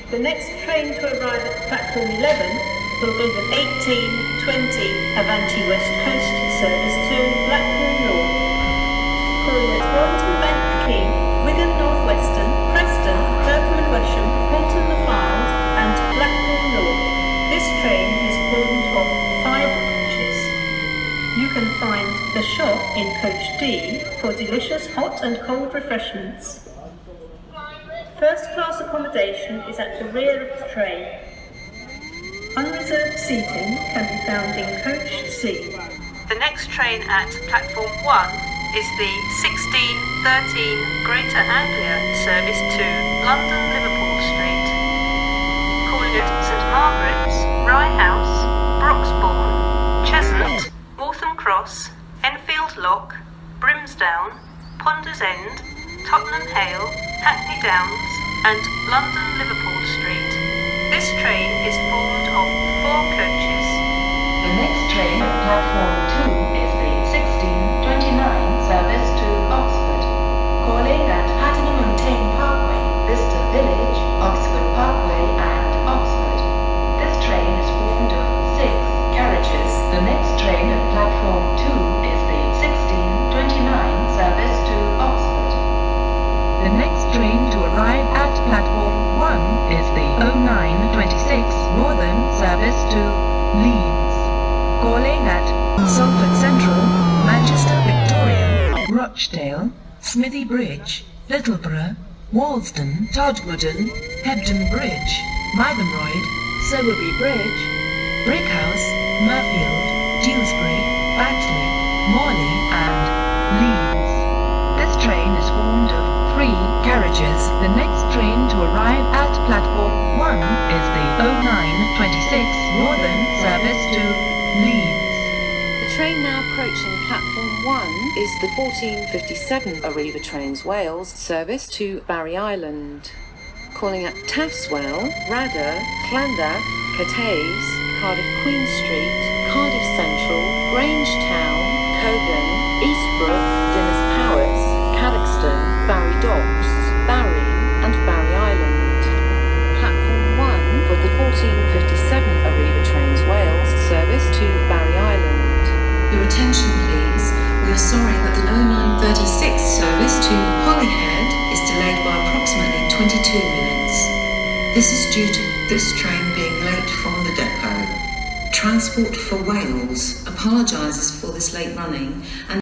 The next train to arrive at platform 11 will be the 18:20 Avanti West Coast service to Blackpool North, calling at Warrington Bank Quay, Wigan North Western, Preston, Kirkham and Wesham, Halton the Files and Blackpool North. This train is formed of 5 coaches. You can find the shop in coach D for delicious hot and cold refreshments. First class accommodation is at the rear of the train. Unreserved seating can be found in coach C. The next train at platform 1 is the 1613 Greater Anglia service to London Liverpool Street, calling at St Margaret's, Rye House, Broxbourne, Cheshunt, Waltham Cross, Enfield Lock, Brimsdown, Ponders End, Tottenham Hale, Hackney Downs and London Liverpool Street. This train is formed of 4 coaches. The next train at platform 2 is the 1629 service to Oxford, calling at Hattingham and Tame Parkway, Bicester Village, Oxford Parkway and Oxford. This train is formed of 6 carriages. The next train at platform 2 is the 1629 service to Oxford. The next train to arrive at platform 1 is the 0926 Northern service to Leeds, calling at Salford Central, Manchester Victoria, Rochdale, Smithy Bridge, Littleborough, Walsden, Todmorden, Hebden Bridge, Mythenroyd, Sowerby Bridge, Brickhouse, Murfield, Dewsbury, Batley, Morley and Leeds. This train is formed of 3 carriages. The next train to arrive at platform 1 is the 0926 Northern service to Leeds. The train now approaching platform 1 is the 1457 Arriva Trains Wales service to Barry Island, calling at Taftswell, Rhadder, Llandaff, Cateys, Cardiff Queen Street, Cardiff Central, Grange Town, Cogan, Eastbrook, Dinas Powys, Cadoxton, Barry Docks, Barry and Barry Island. Platform 1 for the 1457 Arriva Trains Wales service to Barry Island. Your attention please. We are sorry that the 0936 service to Holyhead is delayed by approximately 22 minutes. This is due to this train being late from the depot. Transport for Wales apologises for this late running and